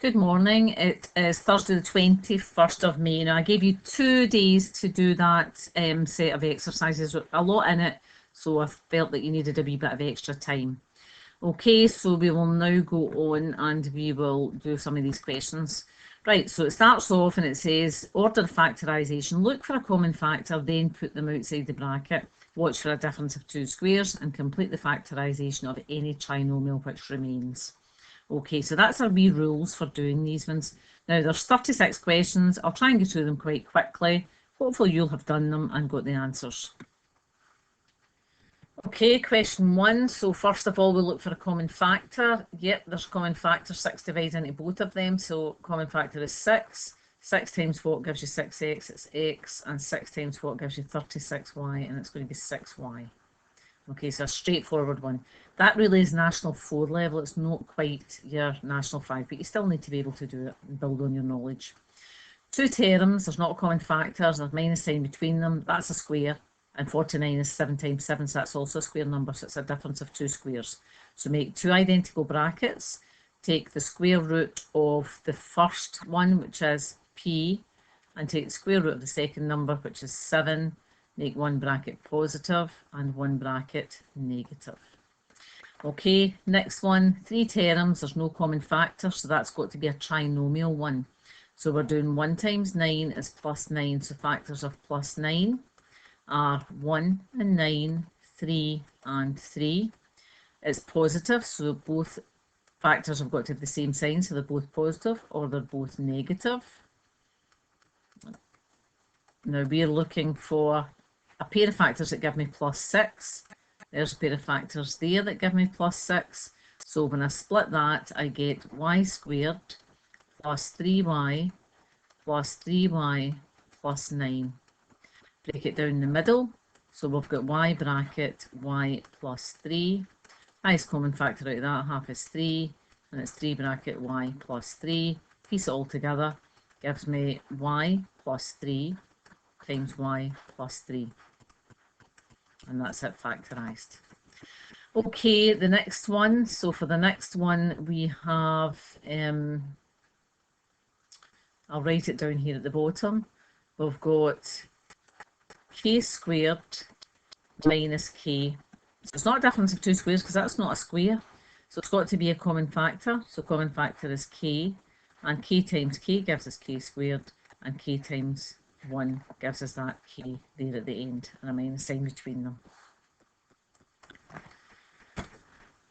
Good morning. It is Thursday the 21st of May. Now, I gave you 2 days to do that set of exercises, a lot in it, so I felt that you needed a wee bit of extra time. Okay, so we will now go on and we will do some of these questions. Right, so it starts off and it says, order factorisation. Look for a common factor, then put them outside the bracket. Watch for a difference of 2 squares and complete the factorisation of any trinomial which remains. Okay, so that's our wee rules for doing these ones. Now there's 36 questions. I'll try and get through them quite quickly. Hopefully you'll have done them and got the answers. Okay, question 1. So first of all, we'll look for a common factor. Yep, there's a common factor. 6 divides into both of them. So common factor is 6. 6 times what gives you 6x, it's x. And 6 times what gives you 36y, and it's going to be 6y. Okay, so a straightforward one. That really is National 4 level. It's not quite your National 5, but you still need to be able to do it and build on your knowledge. 2 terms, there's not a common factor, there's a minus sign between them. That's a square. And 49 is 7 times 7, so that's also a square number, so it's a difference of 2 squares. So make 2 identical brackets. Take the square root of the first one, which is p, and take the square root of the second number, which is 7. Make one bracket positive and one bracket negative. Okay, next one, 3 terms, there's no common factor, so that's got to be a trinomial one. So we're doing 1 times 9 is plus 9, so factors of plus 9 are 1 and 9, 3 and 3. It's positive, so both factors have got to have the same sign, so they're both positive or they're both negative. Now we're looking for a pair of factors that give me plus 6. There's a pair of factors there that give me plus 6. So when I split that, I get y squared plus 3y plus 3y plus 9. Break it down the middle. So we've got y bracket y plus 3. Highest common factor out of that half is 3. And it's 3 bracket y plus 3. Piece it all together. Gives me y plus 3 times y plus 3. And that's it factorised. Okay, the next one. So for the next one, we have, I'll write it down here at the bottom. We've got k squared minus k. So it's not a difference of 2 squares because that's not a square. So it's got to be a common factor. So common factor is k. And k times k gives us k squared. And k times 1 gives us that k there at the end, and a minus sign between them.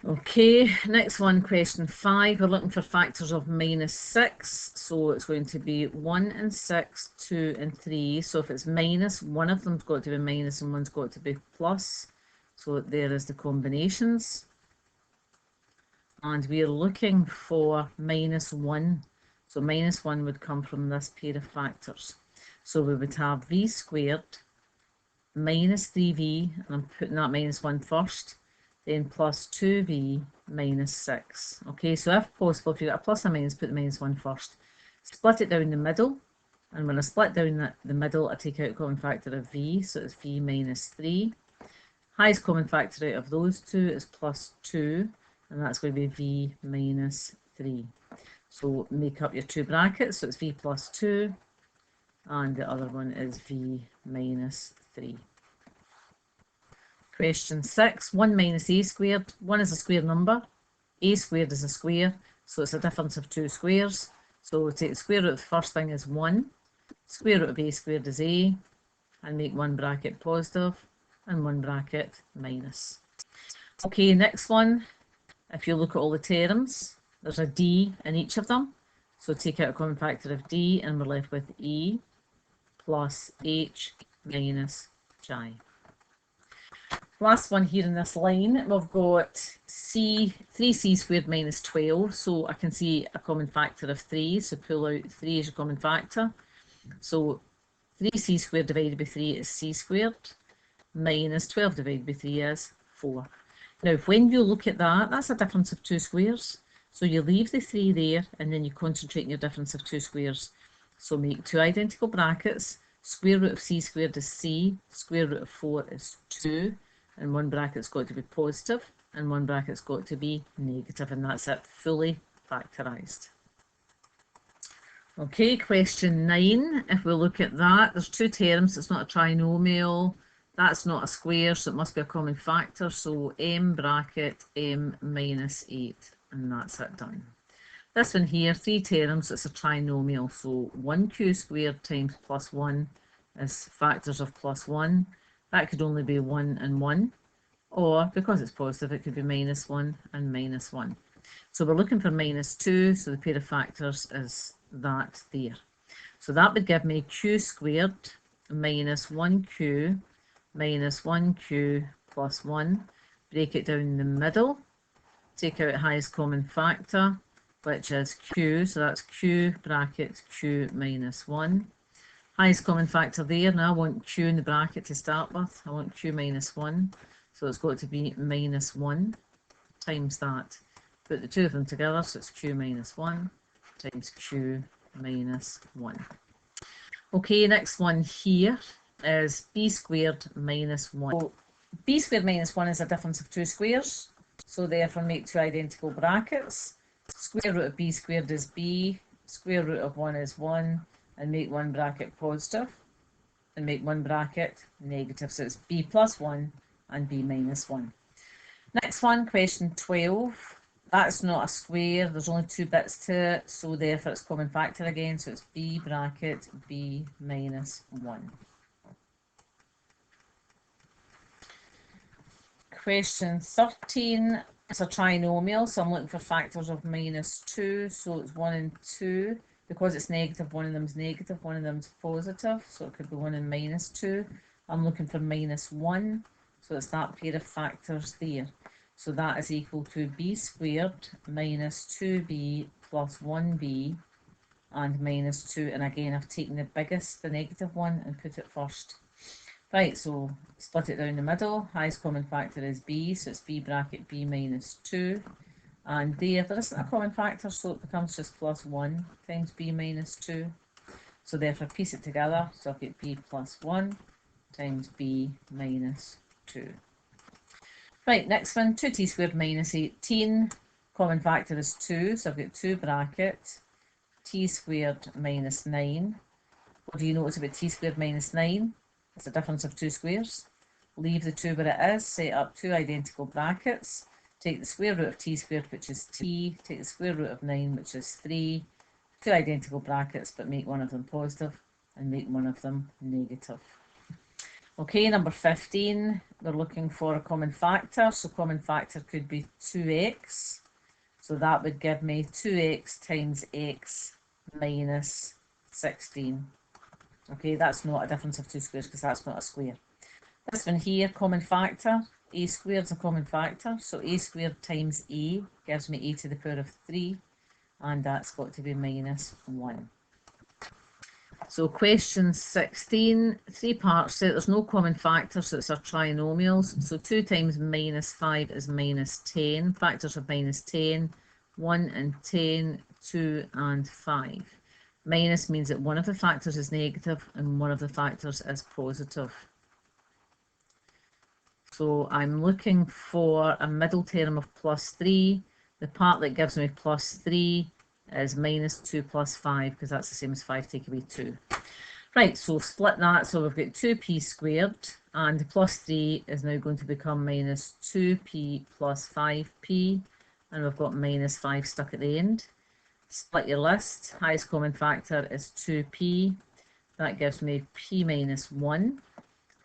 Okay, next one, question 5. We're looking for factors of minus 6. So it's going to be 1 and 6, 2 and 3. So if it's minus, one of them's got to be minus and one's got to be plus. So there is the combinations. And we're looking for minus 1. So minus 1 would come from this pair of factors. So we would have v squared minus 3v, and I'm putting that minus 1 first, then plus 2v minus 6. Okay, so if possible, if you've got a plus and minus, put the minus 1 first. Split it down the middle, and when I split down the middle, I take out common factor of v, so it's v minus 3. Highest common factor out of those two is plus 2, and that's going to be v minus 3. So make up your 2 brackets, so it's v plus 2, and the other one is v minus 3. Question 6, 1 minus a squared. 1 is a square number, a squared is a square, so it's a difference of 2 squares. So we'll take the square root of the first thing is 1, square root of a squared is a, and make one bracket positive and one bracket minus. Okay, next one, if you look at all the terms, there's a d in each of them. So take out a common factor of d, and we're left with e plus h minus j. Last one here in this line, we've got 3c squared minus 12. So I can see a common factor of 3. So pull out 3 as your common factor. So 3c squared divided by 3 is c squared. Minus 12 divided by 3 is 4. Now, when you look at that, that's a difference of 2 squares. So you leave the 3 there, and then you concentrate on your difference of 2 squares. So make 2 identical brackets. Square root of c squared is c. Square root of 4 is 2. And one bracket's got to be positive, and one bracket's got to be negative, and that's it, fully factorised. Okay, question 9. If we look at that, there's two terms. It's not a trinomial. That's not a square, so it must be a common factor. So m bracket m minus 8, and that's it done. This one here, three terms, it's a trinomial. So 1q squared times plus 1 is factors of plus 1. That could only be 1 and 1. Or, because it's positive, it could be minus 1 and minus 1. So we're looking for minus 2, so the pair of factors is that there. So that would give me q squared minus 1q minus 1q plus 1. Break it down in the middle. Take out highest common factor, which is q, so that's q bracket q minus 1. Highest common factor there. Now I want q in the bracket to start with. I want q minus 1. So it's got to be minus 1 times that. Put the two of them together, so it's q minus 1 times q minus 1. Okay, next one here is b squared minus 1. So b squared minus 1 is a difference of two squares, so therefore make two identical brackets. Square root of b squared is b, square root of 1 is 1, and make one bracket positive, and make one bracket negative, so it's b plus 1 and b minus 1. Next one, question 12. That's not a square, there's only two bits to it, so therefore it's common factor again, so it's b bracket b minus 1. Question 13, it's a trinomial, so I'm looking for factors of minus 2, so it's 1 and 2. Because it's negative, one of them is negative, one of them is positive, so it could be 1 and minus 2. I'm looking for minus 1, so it's that pair of factors there. So that is equal to b squared minus 2b plus 1b and minus 2. And again, I've taken the biggest, the negative one, and put it first. Right, so split it down the middle. Highest common factor is b, so it's b bracket b minus 2. And there isn't a common factor, so it becomes just plus 1 times b minus 2. So therefore, piece it together. So I'll get b plus 1 times b minus 2. Right, next one, 2t squared minus 18. Common factor is 2, so I've got 2 brackets. T squared minus 9. What do you notice about t squared minus 9? It's a difference of two squares. Leave the 2 where it is, set up two identical brackets. Take the square root of t squared, which is t. Take the square root of 9, which is 3. Two identical brackets, but make one of them positive and make one of them negative. Okay, number 15, we're looking for a common factor. So common factor could be 2x. So that would give me 2x times x minus 16. Okay, that's not a difference of two squares because that's not a square. This one here, common factor. A squared is a common factor, so a squared times a gives me a to the power of 3, and that's got to be minus 1. So question 16, 3 parts there. There's no common factor, so it's our trinomials. So 2 times minus 5 is minus 10. Factors of minus 10, 1 and 10, 2 and 5. Minus means that one of the factors is negative and one of the factors is positive. So I'm looking for a middle term of plus 3. The part that gives me plus 3 is minus 2 plus 5, because that's the same as 5 take away 2. Right, so split that. So we've got 2p squared, and plus 3 is now going to become minus 2p plus 5p, and we've got minus 5 stuck at the end. Split your list. Highest common factor is 2p. That gives me p minus 1.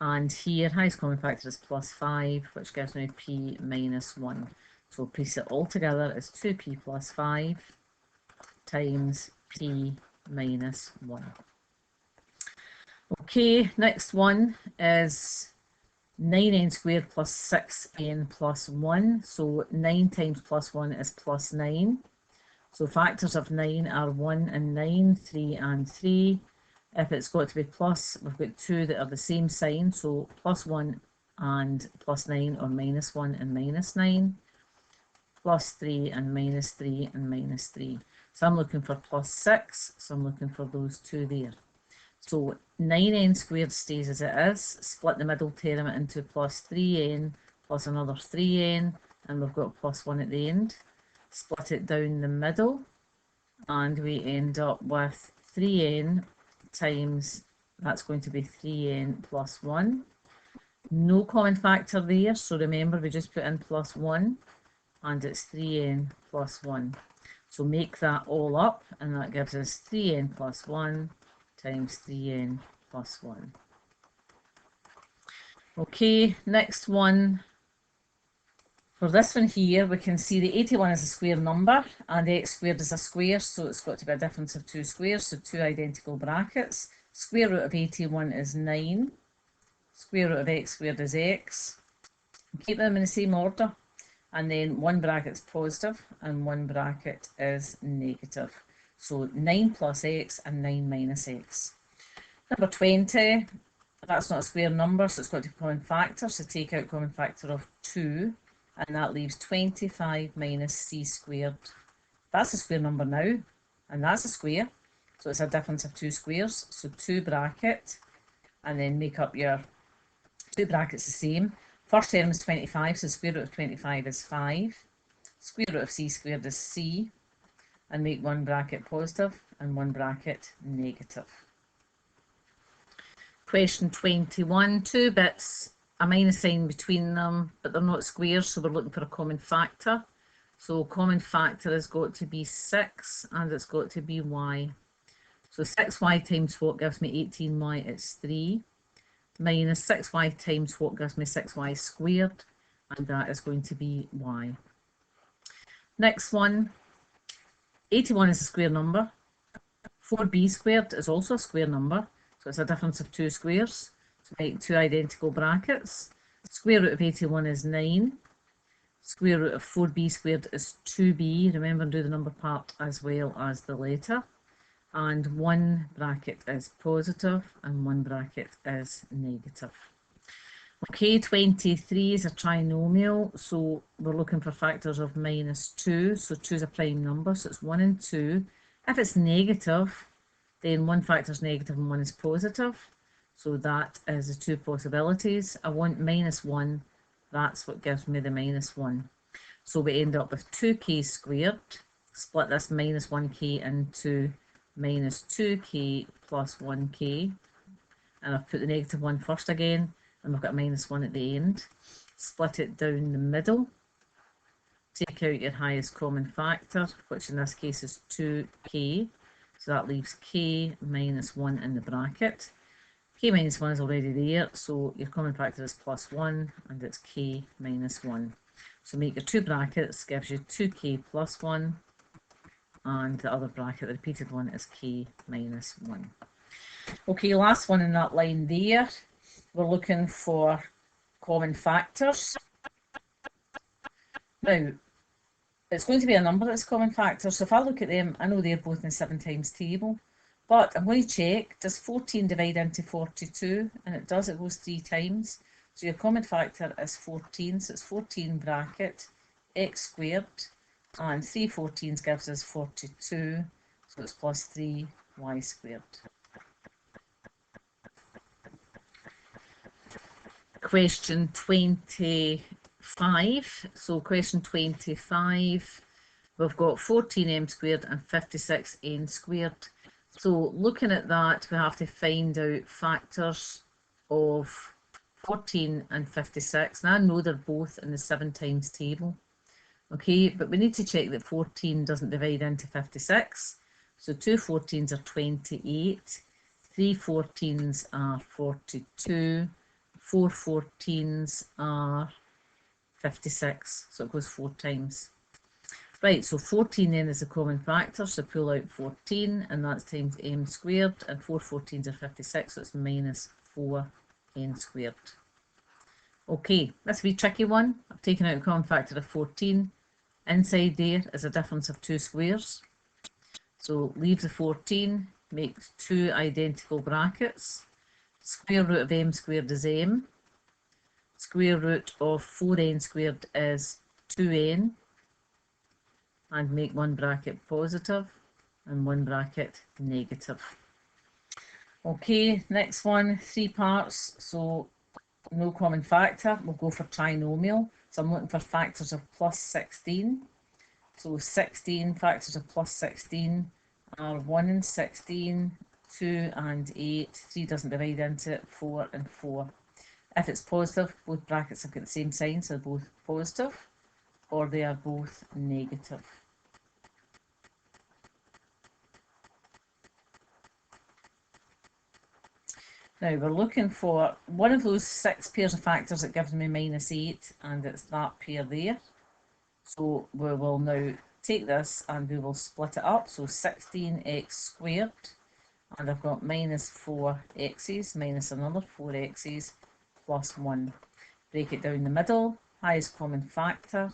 And here, highest common factor is plus 5, which gives me p minus 1. So piece it all together as 2p plus 5 times p minus 1. Okay, next one is 9n squared plus 6n plus 1. So 9 times plus 1 is plus 9. So factors of 9 are 1 and 9, 3 and 3. If it's got to be plus, we've got 2 that are the same sign, so plus 1 and plus 9, or minus 1 and minus 9, plus 3 and minus 3 and minus 3. So I'm looking for plus 6, so I'm looking for those 2 there. So 9n squared stays as it is, split the middle term into plus 3n plus another 3n, and we've got plus 1 at the end. Split it down the middle, and we end up with 3n times, that's going to be 3n plus 1. No common factor there, so remember we just put in plus 1, and it's 3n plus 1. So make that all up, and that gives us 3n plus 1 times 3n plus 1. Okay, next one. For this one here, we can see the 81 is a square number and x squared is a square, so it's got to be a difference of 2 squares, so 2 identical brackets. Square root of 81 is 9. Square root of x squared is x. Keep them in the same order. And then one bracket is positive and one bracket is negative. So 9 plus x and 9 minus x. Number 20, that's not a square number, so it's got to be a common factor, so take out common factor of 2. And that leaves 25 minus c squared. That's a square number now, and that's a square, so it's a difference of 2 squares. So 2 bracket, and then make up your 2 brackets the same. First term is 25, so square root of 25 is 5. Square root of c squared is c, and make one bracket positive and one bracket negative. Question 21, 2 bits, a minus sign between them, but they're not squares, so we're looking for a common factor. So common factor has got to be 6 and it's got to be y. So 6y times what gives me 18y, it's 3. Minus 6y times what gives me 6y squared, and that is going to be y. Next one, 81 is a square number. 4b squared is also a square number, so it's a difference of 2 squares. So make 2 identical brackets. Square root of 81 is 9. Square root of 4b squared is 2b. Remember, do the number part as well as the letter. And one bracket is positive and one bracket is negative. Okay, 23 is a trinomial, so we're looking for factors of minus 2. So 2 is a prime number, so it's 1 and 2. If it's negative, then one factor is negative and one is positive. So that is the 2 possibilities. I want minus 1. That's what gives me the minus 1. So we end up with 2k squared. Split this minus 1k into minus 2k plus 1k. And I've put the negative 1 first again. And we've got a minus 1 at the end. Split it down the middle. Take out your highest common factor, which in this case is 2k. So that leaves k minus 1 in the bracket. K minus 1 is already there, so your common factor is plus 1, and it's k minus 1. So make your 2 brackets, gives you 2k plus 1, and the other bracket, the repeated one, is k minus 1. Okay, last one in that line there. We're looking for common factors. Now, it's going to be a number that's common factor, so if I look at them, I know they're both in the 7 times table. But I'm going to check, does 14 divide into 42? And it does, it goes 3 times. So your common factor is 14, so it's 14 bracket x squared, and 3 14s gives us 42, so it's plus 3y squared. Question 25. So question 25, we've got 14m squared and 56n squared. So looking at that, we have to find out factors of 14 and 56. And I know they're both in the 7 times table. Okay, but we need to check that 14 doesn't divide into 56. So 2 14s are 28. 3 14s are 42. 4 14s are 56. So it goes 4 times. Right, so 14 then is a common factor, so pull out 14, and that's times m squared, and 4 14s are 56, so it's minus 4n squared. Okay, that's a wee tricky one. I've taken out a common factor of 14. Inside there is a difference of 2 squares. So leave the 14, make 2 identical brackets. Square root of m squared is m. Square root of 4n squared is 2n. And make one bracket positive and one bracket negative. Okay, next one, 3 parts, so no common factor. We'll go for trinomial. So I'm looking for factors of plus 16. So 16 factors of plus 16, are 1 and 16, 2 and 8, 3 doesn't divide into it, 4 and 4. If it's positive, both brackets have got the same sign, so they're both positive, or they are both negative. Now we're looking for one of those 6 pairs of factors that gives me -8, and it's that pair there. So we will now take this and we will split it up. So 16x squared, and I've got -4x's minus another 4x's plus 1. Break it down the middle. Highest common factor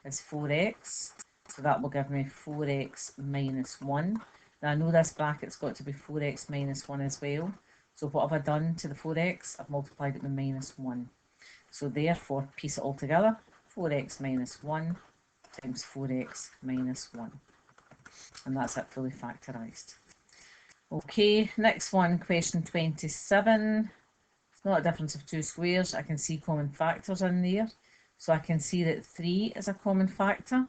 is 4x, so that will give me 4x minus 1. Now I know this bracket's got to be 4x minus 1 as well. So what have I done to the 4x? I've multiplied it with -1. So therefore, piece it all together, 4x minus 1 times 4x minus 1. And that's it fully factorised. Okay, next one, question 27. It's not a difference of 2 squares. I can see common factors in there. So I can see that 3 is a common factor.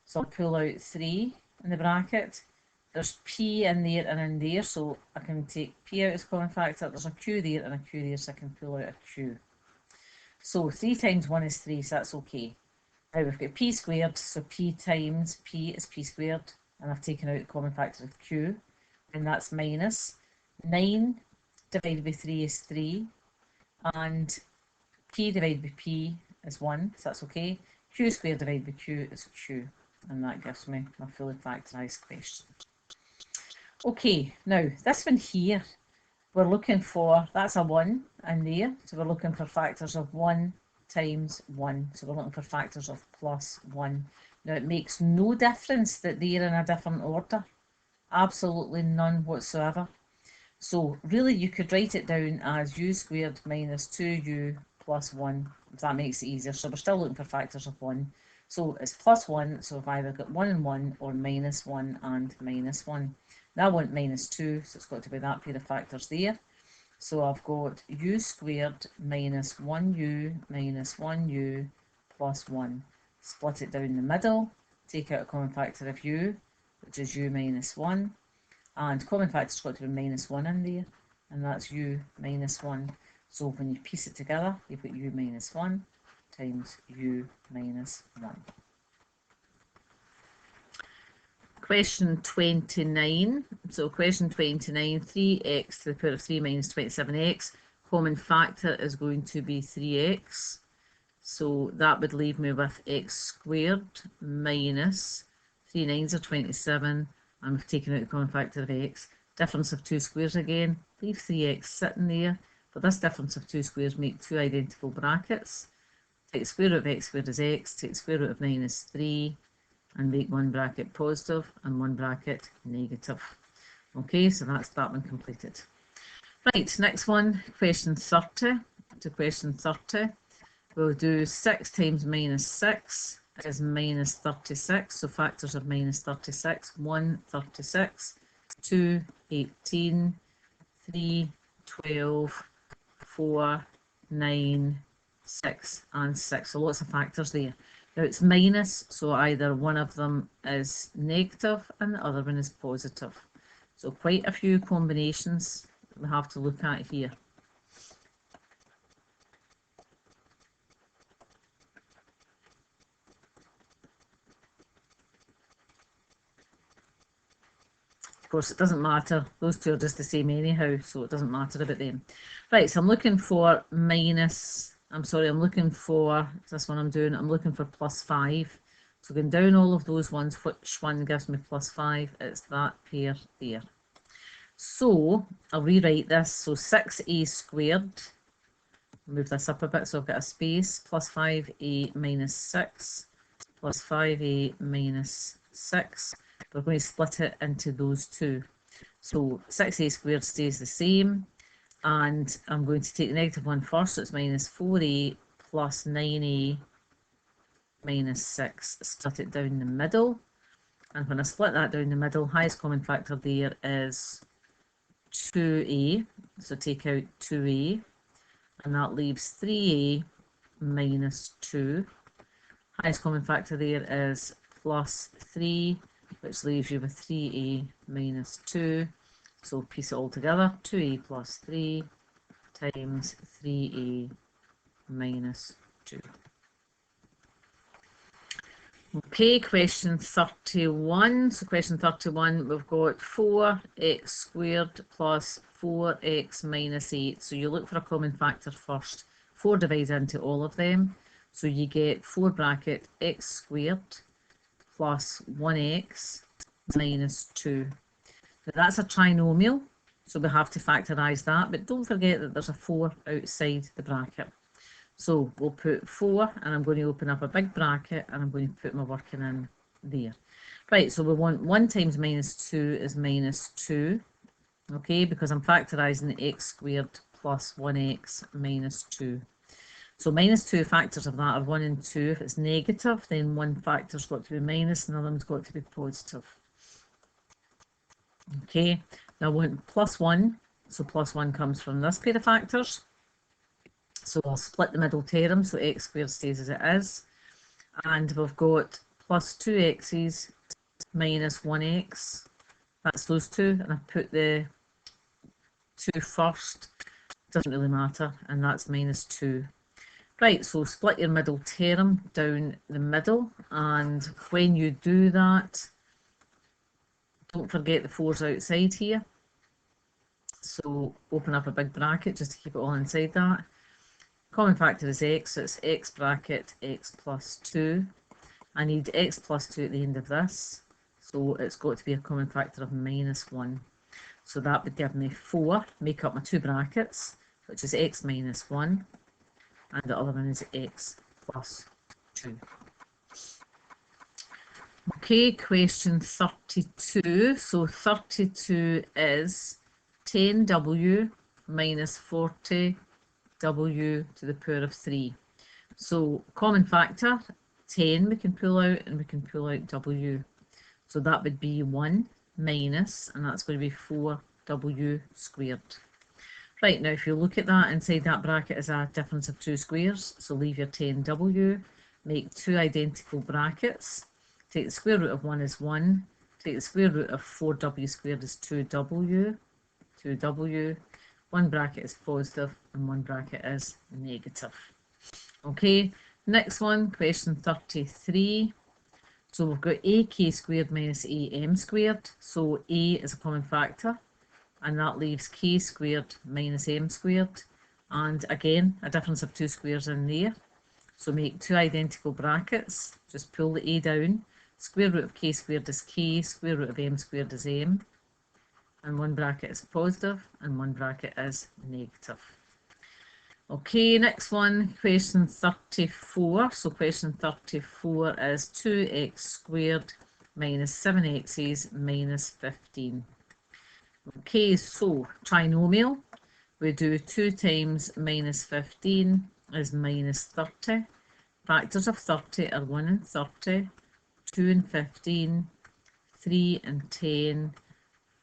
So I'll pull out 3 in the bracket. There's P in there and in there, so I can take P out as common factor. There's a Q there and a Q there, so I can pull out a Q. So 3 times 1 is 3, so that's okay. Now we've got P squared, so P times P is P squared, and I've taken out the common factor of Q, and that's minus 9 divided by 3 is 3, and P divided by P is 1, so that's okay. Q squared divided by Q is Q, and that gives me my fully factorised question. Okay, now this one here, we're looking for, that's a 1 in there, so we're looking for factors of 1 times 1, so we're looking for factors of plus 1. Now it makes no difference that they're in a different order, absolutely none whatsoever. So really you could write it down as u squared minus 2u plus 1, if that makes it easier. So we're still looking for factors of 1. So it's plus 1, so I've either got 1 and 1 or minus 1 and minus 1. Now I want -2, so it's got to be that pair of factors there. So I've got u squared minus 1u minus 1u plus 1. Split it down the middle, take out a common factor of u, which is u minus 1. And common factor's got to be -1 in there, and that's u minus 1. So when you piece it together, you've got u minus 1 times u minus 1. Question 29. So question 29, 3x to the power of 3 minus 27x. Common factor is going to be 3x. So that would leave me with x squared minus 3 nines are 27. And we've taken out the common factor of x. Difference of 2 squares again. Leave 3x sitting there. But this difference of 2 squares make 2 identical brackets. Take the square root of x squared is x. Take the square root of -3. And make one bracket positive and one bracket negative. Okay, so that's that one completed. Right, next one, question 30. To question 30, we'll do 6 times -6 is -36. So factors of -36, 1, 36, 2, 18, 3, 12, 4, 9, 6, and 6. So lots of factors there. Now it's minus, so either one of them is negative and the other one is positive. So quite a few combinations we have to look at here. Of course, it doesn't matter. Those two are just the same anyhow, so it doesn't matter about them. Right, so I'm looking for I'm looking for, this one I'm doing, I'm looking for +5. So going down all of those ones, which one gives me +5? It's that pair there. So I'll rewrite this. So 6a squared, move this up a bit so I've got a space, +5a minus 6, plus 5a minus 6. We're going to split it into those two. So 6a squared stays the same. And I'm going to take the negative one first, so it's -4a plus 9a minus 6. Split it down the middle. And when I split that down the middle, highest common factor there is 2a. So take out 2a. And that leaves 3a minus 2. Highest common factor there is plus 3 which leaves you with 3a minus 2. So piece it all together, 2a plus 3 times 3a minus 2. Okay, question 31. So question 31, we've got 4x squared plus 4x minus 8. So you look for a common factor first. 4 divides into all of them. So you get 4 bracket x squared plus 1x minus 2. Now that's a trinomial, so we have to factorise that. But don't forget that there's a 4 outside the bracket. So we'll put 4, and I'm going to open up a big bracket, and I'm going to put my working in there. Right, so we want 1 times minus 2 is minus 2, okay, because I'm factorising the x squared plus 1x minus 2. So minus 2 factors of that are 1 and 2. If it's negative, then one factor's got to be minus, and the other one's got to be positive. Okay, now I want plus 1, so plus 1 comes from this pair of factors. So I'll split the middle term, so x squared stays as it is. And we've got plus 2x's minus 1x. That's those two, and I put the 2 first. Doesn't really matter, and that's minus 2. Right, so split your middle term down the middle, and when you do that, don't forget the 4's outside here. So open up a big bracket just to keep it all inside that. Common factor is x, so it's x bracket x plus 2. I need x plus 2 at the end of this, so it's got to be a common factor of minus 1. So that would give me 4, make up my 2 brackets, which is x minus 1, and the other one is x plus 2. Okay, question 32. So 32 is 10w minus 40w to the power of 3. So common factor, 10 we can pull out, and we can pull out w. So that would be 1 minus, and that's going to be 4w squared. Right, now if you look at that, inside that bracket is a difference of 2 squares. So leave your 10w, make 2 identical brackets. Take the square root of 1 is 1. Take the square root of 4w squared is 2w. 2w. One bracket is positive and one bracket is negative. Okay, next one, question 33. So we've got ak squared minus am squared. So a is a common factor, and that leaves k squared minus m squared. And again, a difference of 2 squares in there. So make 2 identical brackets. Just pull the a down. Square root of k squared is k, square root of m squared is m. And one bracket is positive and one bracket is negative. Okay, next one, question 34. So question 34 is 2x squared minus 7x's minus 15. Okay, so trinomial, we do 2 times minus 15 is minus 30. Factors of 30 are 1 and 30, 2 and 15, 3 and 10,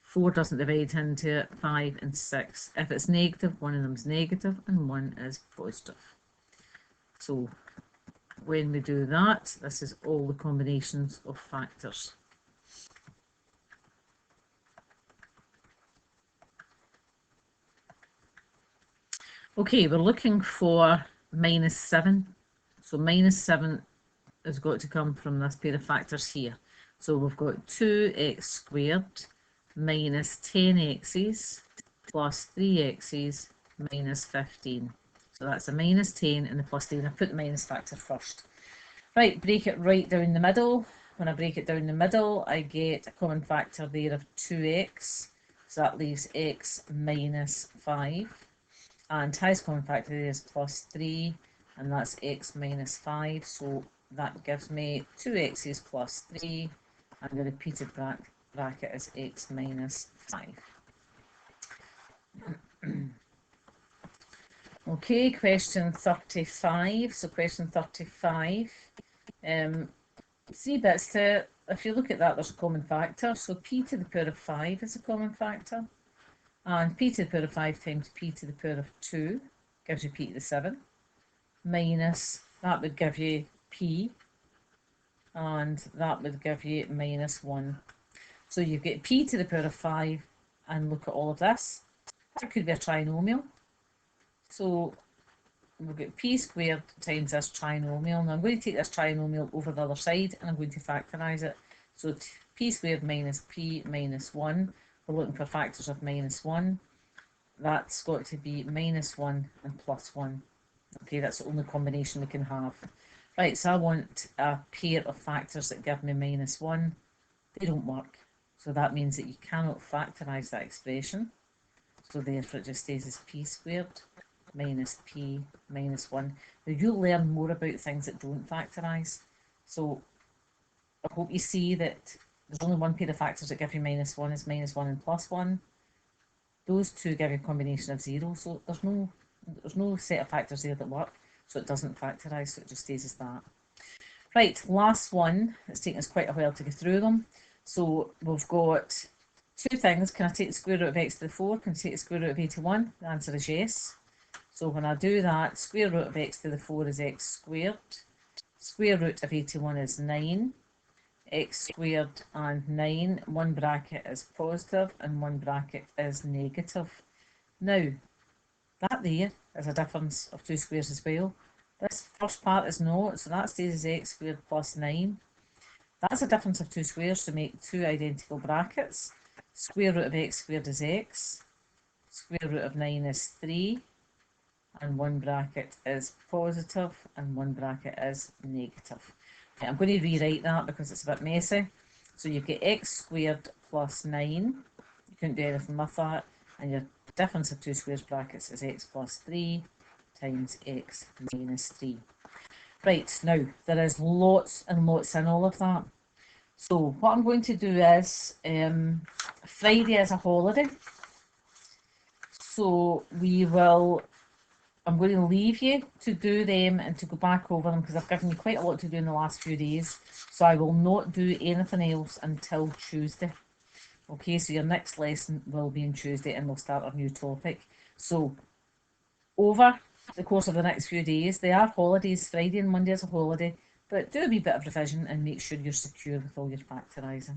4 doesn't divide into it, 5 and 6. If it's negative, one of them is negative and one is positive. So when we do that, this is all the combinations of factors. Okay, we're looking for minus 7. So minus 7 has got to come from this pair of factors here. So we've got 2x squared minus 10x's plus 3x's minus 15. So that's a minus 10 and the plus 10. I put the minus factor first. Right, break it right down the middle. When I break it down the middle, I get a common factor there of 2x. So that leaves x minus 5. And highest common factor there is plus 3. And that's x minus 5. So that gives me 2x's plus 3. And the repeated bracket is x minus 5. Okay, question 35. So question 35. 3 bits to, if you look at that, there's a common factor. So p to the power of 5 is a common factor. And p to the power of 5 times p to the power of 2 gives you p to the 7. Minus, that would give you p. and that would give you -1. So you get p to the power of 5, and look at all of this. That could be a trinomial. So we've got p squared times this trinomial. Now I'm going to take this trinomial over the other side, and I'm going to factorise it. So p squared minus p minus 1. We're looking for factors of -1. That's got to be -1 and +1. Okay, that's the only combination we can have. Right, so I want a pair of factors that give me -1. They don't work. So that means that you cannot factorise that expression. So therefore it just stays as p squared minus p minus 1. Now you'll learn more about things that don't factorise. So I hope you see that there's only one pair of factors that give you -1 is -1 and +1. Those two give you a combination of 0. So there's no set of factors there that work. So it doesn't factorise, so it just stays as that. Right, last one. It's taken us quite a while to get through them. So we've got two things. Can I take the square root of x to the 4? Can I take the square root of 81? The answer is yes. So when I do that, square root of x to the 4 is x squared. Square root of 81 is 9. X squared and 9. One bracket is positive and one bracket is negative. Now, that there is a difference of two squares as well. This first part is not, so that stays as x squared plus 9. That's a difference of two squares to make two identical brackets. Square root of x squared is x. Square root of 9 is 3. And one bracket is positive and one bracket is negative. Okay, I'm going to rewrite that because it's a bit messy. So you get x squared plus 9. You couldn't do anything with that. And your difference of two squares brackets is x plus 3 times x minus 3. Right, now there is lots and lots in all of that. So what I'm going to do is, Friday is a holiday. So I'm going to leave you to do them and to go back over them because I've given you quite a lot to do in the last few days. So I will not do anything else until Tuesday. Okay, so your next lesson will be on Tuesday and we'll start a new topic. So over the course of the next few days, they are holidays. Friday and Monday is a holiday, but do a wee bit of revision and make sure you're secure with all your factorising.